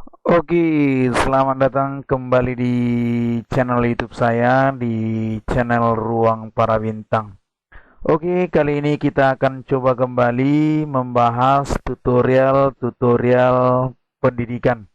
Oke, selamat datang kembali di channel YouTube saya, di channel Ruang Para Bintang. Oke, kali ini kita akan coba kembali membahas tutorial-tutorial pendidikan.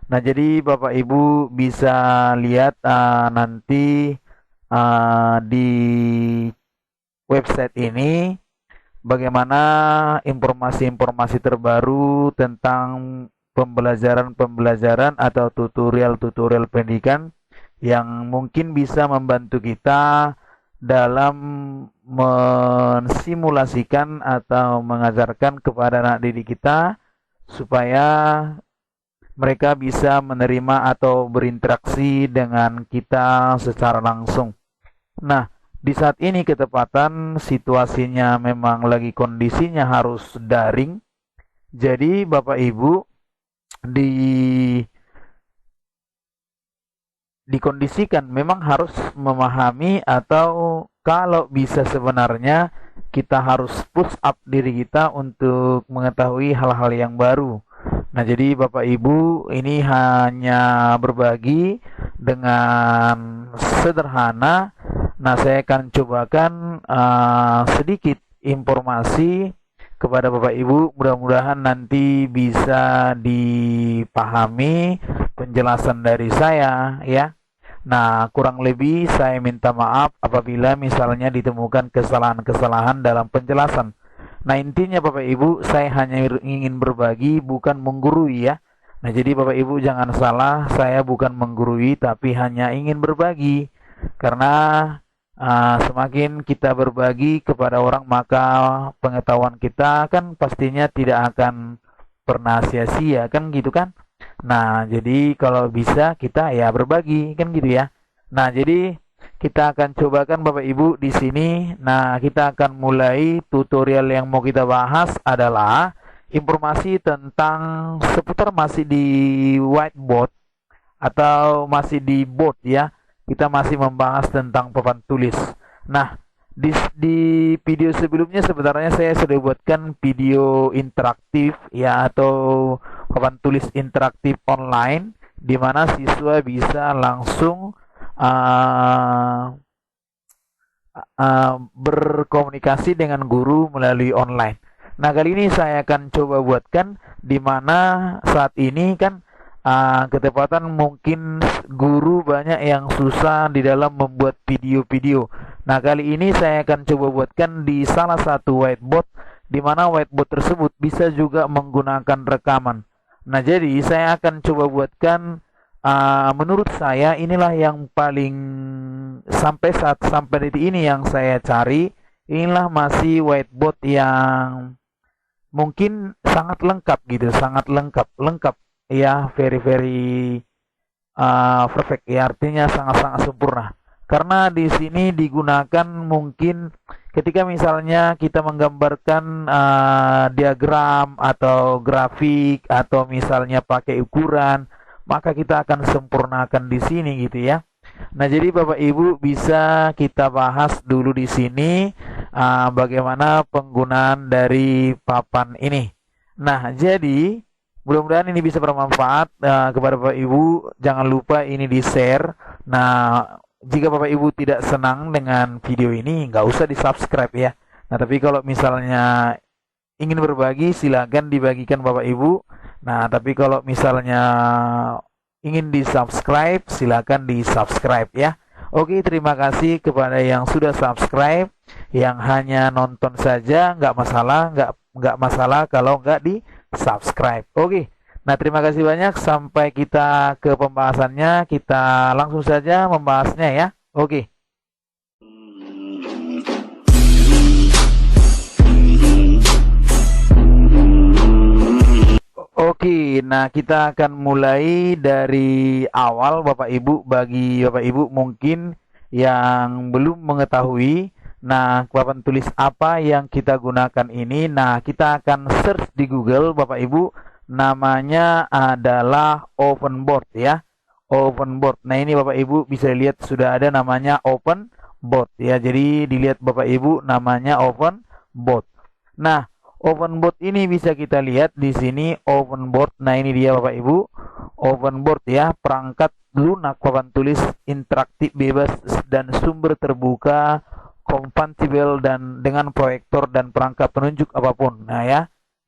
Nah, jadi Bapak Ibu bisa lihat nanti di website ini bagaimana informasi-informasi terbaru tentang pembelajaran-pembelajaran atau tutorial-tutorial pendidikan yang mungkin bisa membantu kita dalam mensimulasikan atau mengajarkan kepada anak didik kita supaya mereka bisa menerima atau berinteraksi dengan kita secara langsung. Nah, di saat ini ketepatan situasinya memang lagi kondisinya harus daring. Jadi Bapak Ibu di dikondisikan memang harus memahami atau kalau bisa sebenarnya kita harus push up diri kita untuk mengetahui hal-hal yang baru. Nah, jadi Bapak Ibu ini hanya berbagi dengan sederhana. Nah, saya akan cobakan sedikit informasi kepada Bapak Ibu. Mudah-mudahan nanti bisa dipahami penjelasan dari saya ya. Nah, kurang lebih saya minta maaf apabila misalnya ditemukan kesalahan-kesalahan dalam penjelasan. Nah, intinya Bapak Ibu, saya hanya ingin berbagi, bukan menggurui ya. Nah, jadi Bapak Ibu jangan salah, saya bukan menggurui, tapi hanya ingin berbagi. Karena semakin kita berbagi kepada orang, maka pengetahuan kita kan pastinya tidak akan pernah sia-sia, kan gitu kan? Nah, jadi kalau bisa kita ya berbagi kan gitu ya. Nah, jadi kita akan cobakan Bapak Ibu di sini. Nah, kita akan mulai tutorial yang mau kita bahas adalah informasi tentang seputar masih di whiteboard atau masih di board ya. Kita masih membahas tentang papan tulis. Nah, di video sebelumnya sebenarnya saya sudah buatkan video interaktif ya atau papan tulis interaktif online di mana siswa bisa langsung uh, berkomunikasi dengan guru melalui online. Nah, kali ini saya akan coba buatkan di mana saat ini kan ketepatan mungkin guru banyak yang susah di dalam membuat video-video. Nah, kali ini saya akan coba buatkan di salah satu whiteboard di mana whiteboard tersebut bisa juga menggunakan rekaman. Nah, jadi saya akan coba buatkan menurut saya inilah yang paling sampai detik ini yang saya cari. Inilah masih whiteboard yang mungkin sangat lengkap gitu, sangat lengkap, lengkap ya, very very perfect ya, artinya sangat-sangat sempurna. Karena di sini digunakan mungkin ketika misalnya kita menggambarkan diagram atau grafik atau misalnya pakai ukuran, maka kita akan sempurnakan di sini gitu ya. Nah, jadi Bapak Ibu bisa kita bahas dulu di sini bagaimana penggunaan dari papan ini. Nah, jadi mudah-mudahan ini bisa bermanfaat kepada Bapak Ibu. Jangan lupa ini di-share. Nah, jika Bapak Ibu tidak senang dengan video ini, nggak usah di-subscribe ya. Nah, tapi kalau misalnya ingin berbagi, silakan dibagikan Bapak Ibu. Nah, tapi kalau misalnya ingin di-subscribe, silakan di-subscribe ya. Oke, terima kasih kepada yang sudah subscribe. Yang hanya nonton saja nggak masalah, nggak masalah kalau nggak di-subscribe. Oke. Nah, terima kasih banyak. Sampai kita ke pembahasannya, kita langsung saja membahasnya ya. Oke. Oke, nah kita akan mulai dari awal Bapak Ibu. Bagi Bapak Ibu mungkin yang belum mengetahui, nah papan tulis apa yang kita gunakan ini. Nah, kita akan search di Google Bapak Ibu. Namanya adalah open board ya. Open board. Nah, ini Bapak Ibu bisa lihat sudah ada namanya open board ya. Jadi dilihat Bapak Ibu namanya open board. Nah, Ovenboard ini bisa kita lihat di sini ovenboard. Nah, ini dia Bapak Ibu, ovenboard ya, perangkat lunak papan tulis interaktif bebas dan sumber terbuka, kompatibel dan dengan proyektor dan perangkat penunjuk apapun. Nah ya.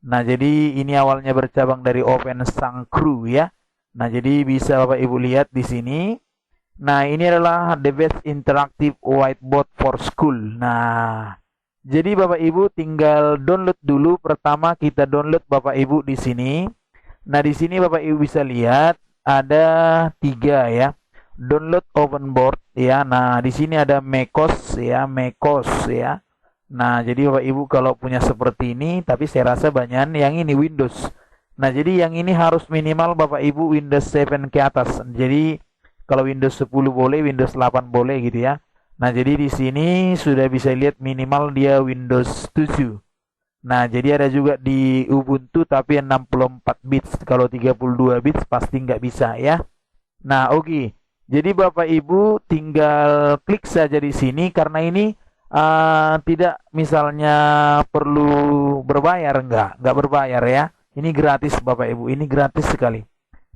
Nah, jadi ini awalnya bercabang dari Open Sang Crew ya. Nah, jadi bisa Bapak Ibu lihat di sini. Nah, ini adalah the best interactive whiteboard for school. Nah, jadi Bapak Ibu tinggal download dulu. Pertama kita download Bapak Ibu di sini. Nah, di sini Bapak Ibu bisa lihat ada 3 ya. Download Ovenboard ya. Nah, di sini ada Mekos ya, Mekos ya. Nah, jadi Bapak Ibu kalau punya seperti ini, tapi saya rasa banyak yang ini Windows. Nah, jadi yang ini harus minimal Bapak Ibu Windows 7 ke atas. Jadi kalau Windows 10 boleh, Windows 8 boleh gitu ya. Nah, jadi di sini sudah bisa lihat minimal dia Windows 7. Nah, jadi ada juga di Ubuntu tapi 64 bits. Kalau 32 bits pasti nggak bisa ya. Nah, oke. Jadi Bapak Ibu tinggal klik saja di sini karena ini tidak misalnya perlu berbayar, nggak berbayar ya. Ini gratis Bapak Ibu, ini gratis sekali.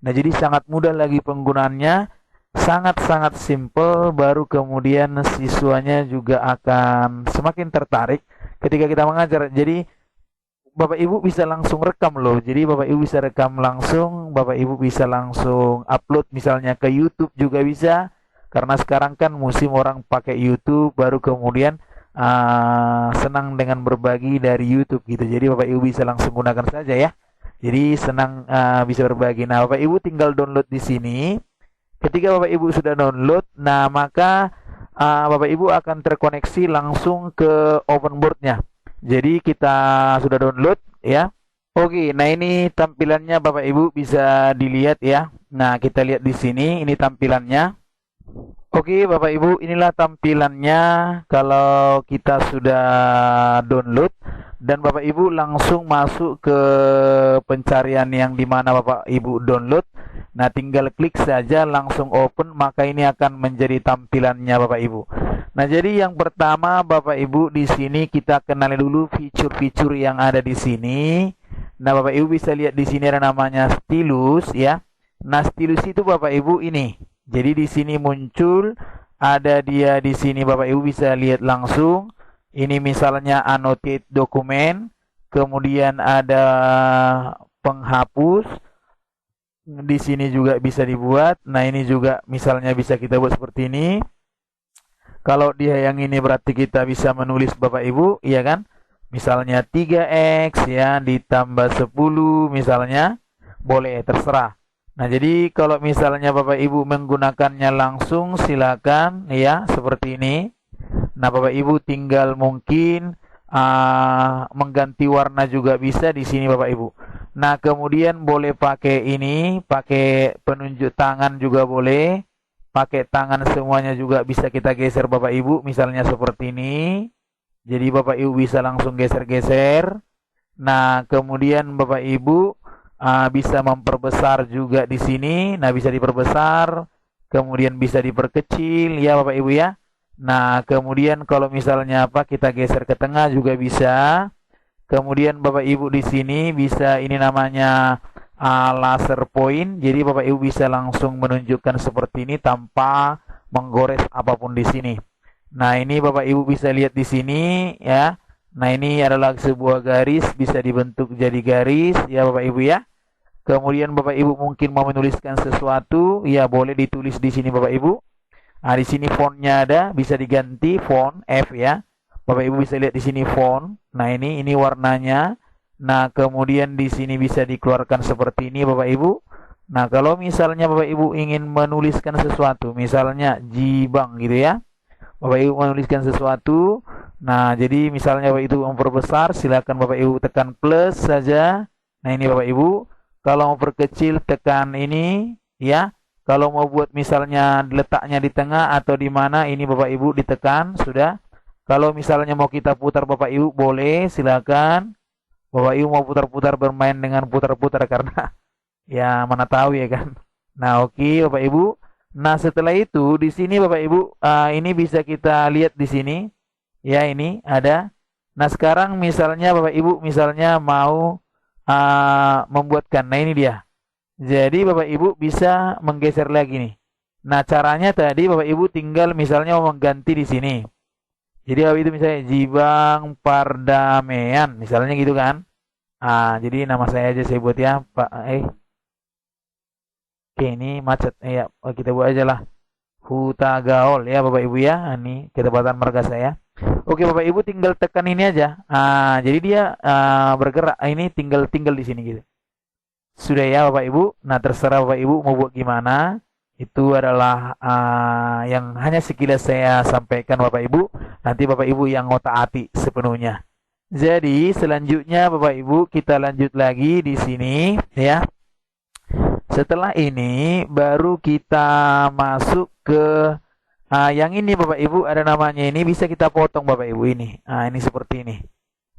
Nah, jadi sangat mudah lagi penggunaannya. Sangat-sangat simple, baru kemudian siswanya juga akan semakin tertarik ketika kita mengajar. Jadi Bapak Ibu bisa langsung rekam loh. Jadi Bapak Ibu bisa rekam langsung, Bapak Ibu bisa langsung upload misalnya ke YouTube juga bisa. Karena sekarang kan musim orang pakai YouTube, baru kemudian senang dengan berbagi dari YouTube gitu. Jadi Bapak Ibu bisa langsung gunakan saja ya. Jadi senang bisa berbagi. Nah, Bapak Ibu tinggal download di sini. Ketika Bapak Ibu sudah download, nah maka Bapak Ibu akan terkoneksi langsung ke Ovenboard-nya. Jadi kita sudah download ya. Oke, nah ini tampilannya Bapak Ibu bisa dilihat ya. Nah, kita lihat di sini ini tampilannya. Oke, Bapak Ibu, inilah tampilannya kalau kita sudah download dan Bapak Ibu langsung masuk ke pencarian yang dimana Bapak Ibu download. Nah, tinggal klik saja langsung open, maka ini akan menjadi tampilannya Bapak Ibu. Nah, jadi yang pertama Bapak Ibu di sini kita kenali dulu fitur-fitur yang ada di sini. Nah, Bapak Ibu bisa lihat di sini ada namanya stylus ya. Nah, stylus itu Bapak Ibu ini. Jadi di sini muncul ada dia di sini Bapak Ibu bisa lihat langsung. Ini misalnya annotate dokumen, kemudian ada penghapus. Di sini juga bisa dibuat. Nah, ini juga misalnya bisa kita buat seperti ini. Kalau dia yang ini berarti kita bisa menulis Bapak Ibu, iya kan? Misalnya 3x ya ditambah 10 misalnya. Boleh, terserah. Nah, jadi kalau misalnya Bapak Ibu menggunakannya langsung silakan ya seperti ini. Nah, Bapak Ibu tinggal mungkin mengganti warna juga bisa di sini Bapak Ibu. Nah, kemudian boleh pakai ini, pakai penunjuk tangan juga boleh. Pakai tangan semuanya juga bisa kita geser Bapak Ibu, misalnya seperti ini. Jadi Bapak Ibu bisa langsung geser-geser. Nah, kemudian Bapak Ibu bisa memperbesar juga di sini. Nah, bisa diperbesar, kemudian bisa diperkecil ya Bapak Ibu ya. Nah, kemudian kalau misalnya kita geser ke tengah juga bisa. Kemudian Bapak Ibu di sini bisa ini namanya laser point. Jadi Bapak Ibu bisa langsung menunjukkan seperti ini tanpa menggores apapun di sini. Nah, ini Bapak Ibu bisa lihat di sini ya. Nah, ini adalah sebuah garis bisa dibentuk jadi garis ya Bapak Ibu ya. Kemudian Bapak Ibu mungkin mau menuliskan sesuatu, ya boleh ditulis di sini Bapak Ibu. Nah, di sini fontnya ada, bisa diganti font F ya. Bapak Ibu bisa lihat di sini font. Nah, ini warnanya. Nah, kemudian di sini bisa dikeluarkan seperti ini Bapak Ibu. Nah, kalau misalnya Bapak Ibu ingin menuliskan sesuatu, misalnya Jibang gitu ya. Bapak Ibu menuliskan sesuatu. Nah, jadi misalnya Bapak Ibu memperbesar, silakan Bapak Ibu tekan plus saja. Nah, ini Bapak Ibu. Kalau mau perkecil tekan ini ya. Kalau mau buat misalnya letaknya di tengah atau di mana, ini Bapak Ibu ditekan sudah. Kalau misalnya mau kita putar Bapak Ibu boleh, silakan. Bapak Ibu mau putar-putar bermain dengan putar-putar karena ya mana tahu ya kan. Nah, oke Bapak Ibu. Nah, setelah itu di sini Bapak Ibu ini bisa kita lihat di sini. Ya, ini ada. Nah, sekarang misalnya Bapak Ibu misalnya mau membuatkan. Nah, ini dia. Jadi Bapak Ibu bisa menggeser lagi nih. Nah, caranya tadi Bapak Ibu tinggal misalnya mau mengganti di sini. Jadi Bapak itu misalnya Jibang Pardamaian, misalnya gitu kan. Jadi nama saya aja saya buat ya, Pak. Oke, ini macet. Ya, kita buat aja lah. Huta Gaul ya Bapak Ibu ya. Ini ketepatan marga saya. Oke Bapak Ibu tinggal tekan ini aja. Jadi dia bergerak. Ini tinggal di sini gitu. Sudah ya Bapak Ibu. Nah terserah Bapak Ibu mau buat gimana. Itu adalah yang hanya sekilas saya sampaikan Bapak Ibu. Nanti Bapak Ibu yang ngotak-atik sepenuhnya. Jadi selanjutnya Bapak Ibu kita lanjut lagi di sini ya. Setelah ini baru kita masuk ke yang ini Bapak Ibu, ada namanya ini, bisa kita potong Bapak Ibu ini. Ini seperti ini.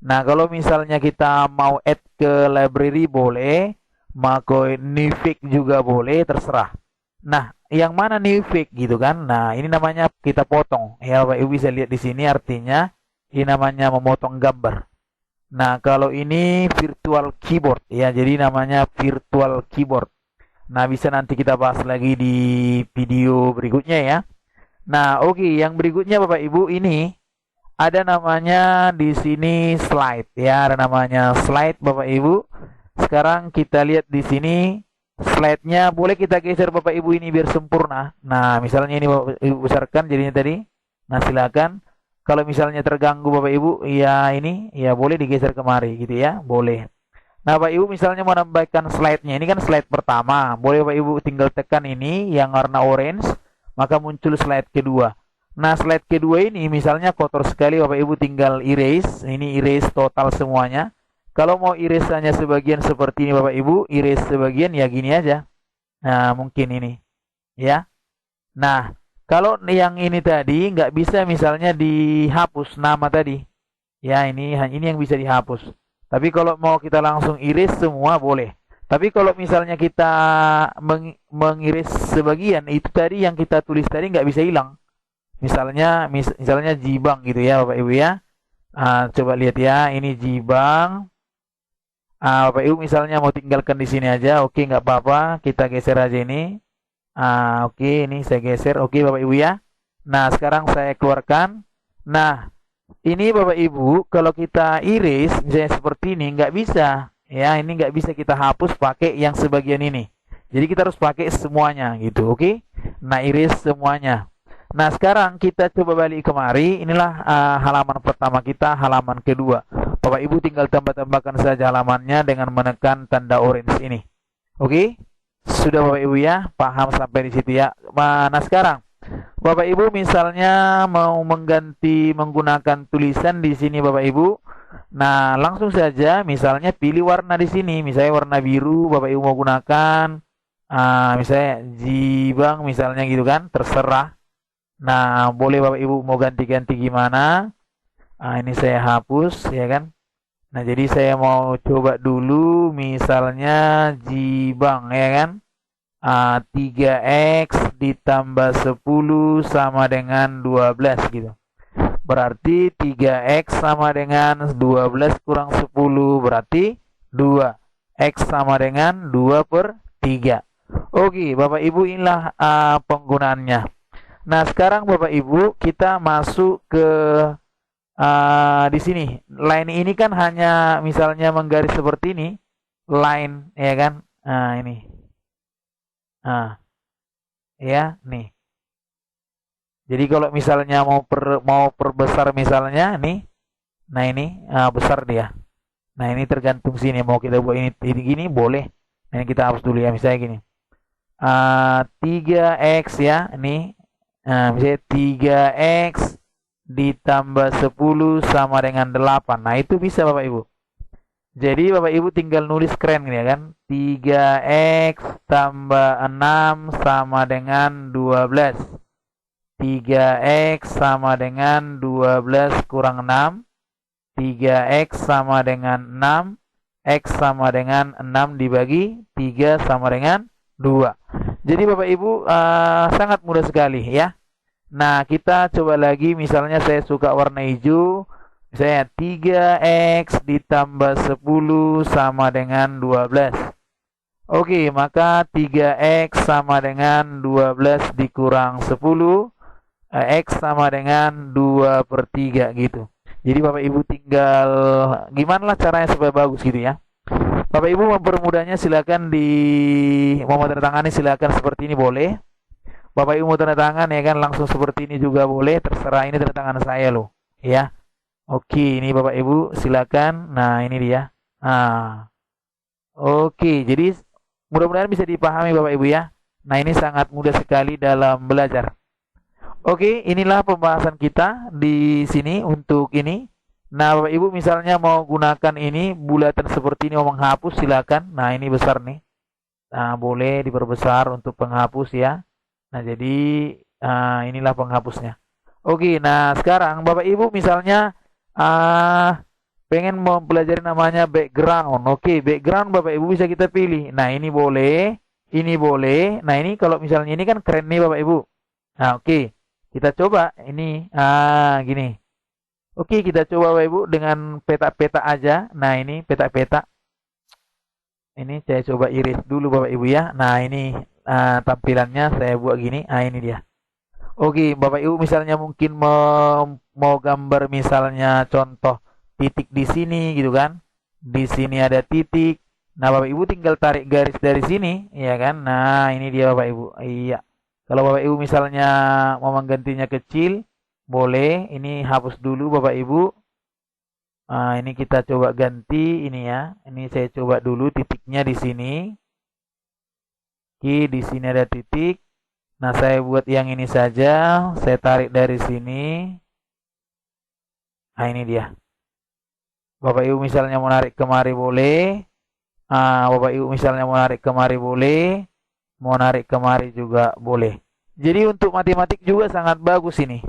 Nah kalau misalnya kita mau add ke library boleh, mau new fig juga boleh, terserah. Nah yang mana new fig gitu kan. Nah ini namanya kita potong ya Bapak Ibu, bisa lihat di sini, artinya ini namanya memotong gambar. Nah kalau ini virtual keyboard ya, jadi namanya virtual keyboard. Nah, bisa nanti kita bahas lagi di video berikutnya ya. Nah, oke, yang berikutnya Bapak Ibu ini ada namanya di sini slide ya, ada namanya slide Bapak Ibu. Sekarang kita lihat di sini slide-nya, boleh kita geser Bapak Ibu ini biar sempurna. Nah, misalnya ini Bapak Ibu besarkan jadinya tadi. Nah, silakan. Kalau misalnya terganggu Bapak Ibu, ya ini ya boleh digeser kemari gitu ya, boleh. Nah Bapak Ibu misalnya mau nambahkan slide-nya, ini kan slide pertama, boleh Bapak Ibu tinggal tekan ini yang warna orange, maka muncul slide kedua. Nah slide kedua ini misalnya kotor sekali, Bapak Ibu tinggal erase, ini erase total semuanya. Kalau mau erase hanya sebagian seperti ini Bapak Ibu, erase sebagian ya gini aja. Nah mungkin ini ya. Nah kalau yang ini tadi nggak bisa misalnya dihapus nama tadi, ya ini yang bisa dihapus. Tapi kalau mau kita langsung iris semua boleh. Tapi kalau misalnya kita mengiris sebagian, itu tadi yang kita tulis tadi nggak bisa hilang. Misalnya Jibang gitu ya Bapak Ibu ya. Coba lihat ya, ini Jibang. Bapak Ibu misalnya mau tinggalkan di sini aja, oke nggak apa-apa. Kita geser aja ini. Oke, ini saya geser. Oke Bapak Ibu ya. Nah sekarang saya keluarkan. Nah ini Bapak Ibu, kalau kita iris misalnya seperti ini nggak bisa ya, ini nggak bisa kita hapus pakai yang sebagian ini. Jadi kita harus pakai semuanya gitu, oke? Nah iris semuanya. Nah sekarang kita coba balik kemari. Inilah halaman pertama kita, halaman kedua. Bapak Ibu tinggal tambah-tambahkan saja halamannya dengan menekan tanda orange ini, oke? Sudah Bapak Ibu ya, paham sampai di situ ya. Nah sekarang Bapak Ibu misalnya mau mengganti menggunakan tulisan di sini Bapak Ibu. Nah, langsung saja misalnya pilih warna di sini, misalnya warna biru Bapak Ibu mau gunakan. Misalnya Jibang misalnya gitu kan, terserah. Nah, boleh Bapak Ibu mau ganti-ganti gimana. Ini saya hapus ya kan. Nah, jadi saya mau coba dulu misalnya Jibang ya kan. 3x ditambah 10 sama dengan 12 gitu. Berarti 3x sama dengan 12 kurang 10 berarti 2. X sama dengan 2 per 3. Oke Bapak Ibu, inilah penggunaannya. Nah sekarang Bapak Ibu kita masuk ke di sini. Line ini kan hanya misalnya menggaris seperti ini, line ya kan. Ini ya nih. Jadi kalau misalnya mau perbesar misalnya nih, nah ini besar dia. Nah ini tergantung sini mau kita buat ini gini boleh. Nah ini kita hapus dulu ya, misalnya gini. 3x ya, ini misalnya 3x ditambah 10 sama dengan 8. Nah itu bisa Bapak Ibu. Jadi Bapak Ibu tinggal nulis keren ya kan. 3x tambah 6 sama dengan 12. 3x sama dengan 12 kurang 6. 3x sama dengan 6. X sama dengan 6 dibagi 3 sama dengan 2. Jadi Bapak Ibu sangat mudah sekali ya. Nah kita coba lagi, misalnya saya suka warna hijau. Misalnya 3x ditambah 10 sama dengan 12. Oke, maka 3x sama dengan 12 dikurang 10. X sama dengan 2/3 gitu. Jadi Bapak Ibu tinggal gimana lah caranya supaya bagus gitu ya. Bapak Ibu mempermudahnya silakan mau tanda tangani silakan seperti ini boleh. Bapak Ibu mau tanda tangan ya kan langsung seperti ini juga boleh, terserah, ini tanda tangan saya loh ya. Oke, ini Bapak Ibu silakan. Nah, ini dia. Nah, oke, jadi mudah-mudahan bisa dipahami Bapak Ibu ya. Nah, ini sangat mudah sekali dalam belajar. Oke, inilah pembahasan kita di sini untuk ini. Nah, Bapak Ibu misalnya mau gunakan ini bulatan seperti ini mau menghapus silakan. Nah, ini besar nih. Nah, boleh diperbesar untuk penghapus ya. Nah, jadi inilah penghapusnya. Oke, nah sekarang Bapak Ibu misalnya pengen mempelajari namanya background. Oke, background Bapak Ibu bisa kita pilih. Nah, ini boleh, ini boleh. Nah, ini kalau misalnya ini kan keren nih Bapak Ibu. Nah, oke. Kita coba ini gini. Oke, kita coba Bapak Ibu dengan peta-peta aja. Nah, ini peta-peta. Ini saya coba iris dulu Bapak Ibu ya. Nah, ini tampilannya saya buat gini. Nah, ini dia. Oke, Bapak Ibu misalnya mungkin mau gambar misalnya contoh titik di sini gitu kan. Di sini ada titik. Nah, Bapak Ibu tinggal tarik garis dari sini, ya kan? Nah, ini dia Bapak Ibu. Iya. Kalau Bapak Ibu misalnya mau menggantinya kecil, boleh. Ini hapus dulu Bapak Ibu. Nah, ini kita coba ganti ini ya. Ini saya coba dulu titiknya di sini. Oke, di sini ada titik. Nah, saya buat yang ini saja. Saya tarik dari sini. Nah, ini dia. Bapak Ibu misalnya mau narik kemari boleh. Bapak Ibu misalnya mau narik kemari boleh. Mau narik kemari juga boleh. Jadi untuk matematik juga sangat bagus ini.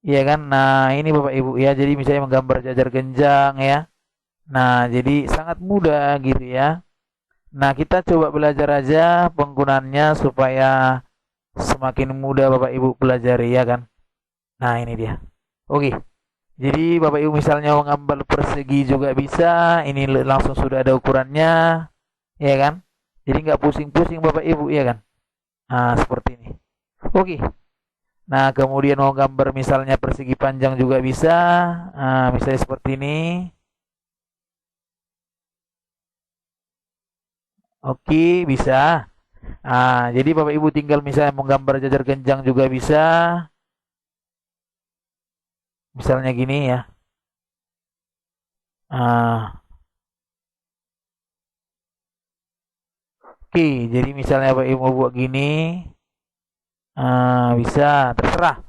Iya kan? Nah, ini Bapak Ibu ya. Jadi misalnya menggambar jajar genjang ya. Nah, jadi sangat mudah gitu ya. Nah, kita coba belajar aja penggunaannya supaya semakin mudah Bapak Ibu pelajari ya kan. Nah, ini dia. Oke. Jadi Bapak Ibu misalnya mau ngambil persegi juga bisa. Ini langsung sudah ada ukurannya. Ya kan? Jadi nggak pusing-pusing Bapak Ibu ya kan. Nah, seperti ini. Oke. Nah, kemudian mau gambar misalnya persegi panjang juga bisa. Nah, misalnya seperti ini. Oke, bisa. Jadi Bapak Ibu tinggal misalnya menggambar jajar genjang juga bisa. Misalnya gini ya. Oke, jadi misalnya Bapak Ibu mau buat gini. Bisa, terserah.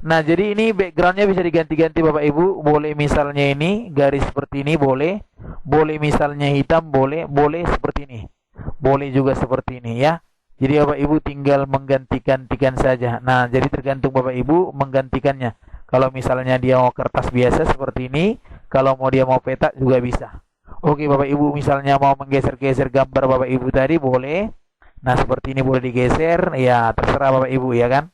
Nah, jadi ini backgroundnya bisa diganti-ganti Bapak Ibu. Boleh misalnya ini garis seperti ini boleh. Boleh misalnya hitam boleh. Boleh seperti ini. Boleh juga seperti ini ya. Jadi Bapak Ibu tinggal mengganti-gantikan saja. Nah, jadi tergantung Bapak Ibu menggantikannya. Kalau misalnya dia mau kertas biasa seperti ini, kalau mau dia mau peta juga bisa. Oke, Bapak Ibu misalnya mau menggeser-geser gambar Bapak Ibu tadi boleh. Nah, seperti ini boleh digeser, ya terserah Bapak Ibu ya kan.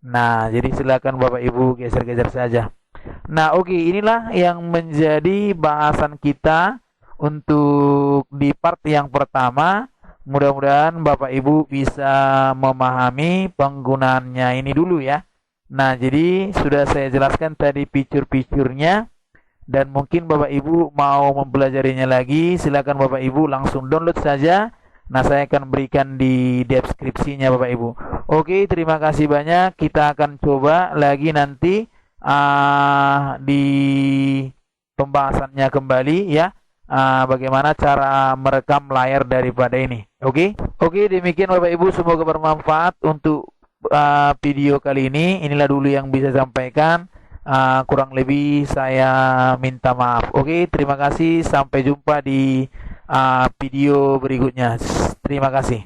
Nah, jadi silakan Bapak Ibu geser-geser saja. Nah, oke, inilah yang menjadi bahasan kita untuk di part yang pertama. Mudah-mudahan Bapak Ibu bisa memahami penggunaannya ini dulu ya. Nah, jadi sudah saya jelaskan tadi fitur-fiturnya. Dan mungkin Bapak Ibu mau mempelajarinya lagi, silakan Bapak Ibu langsung download saja. Nah, saya akan berikan di deskripsinya Bapak Ibu. Oke, terima kasih banyak. Kita akan coba lagi nanti di pembahasannya kembali ya. Bagaimana cara merekam layar daripada ini. Oke, demikian Bapak Ibu, semoga bermanfaat untuk video kali ini. Inilah dulu yang bisa saya sampaikan. Kurang lebih saya minta maaf. Oke, terima kasih. Sampai jumpa di video berikutnya. Terima kasih.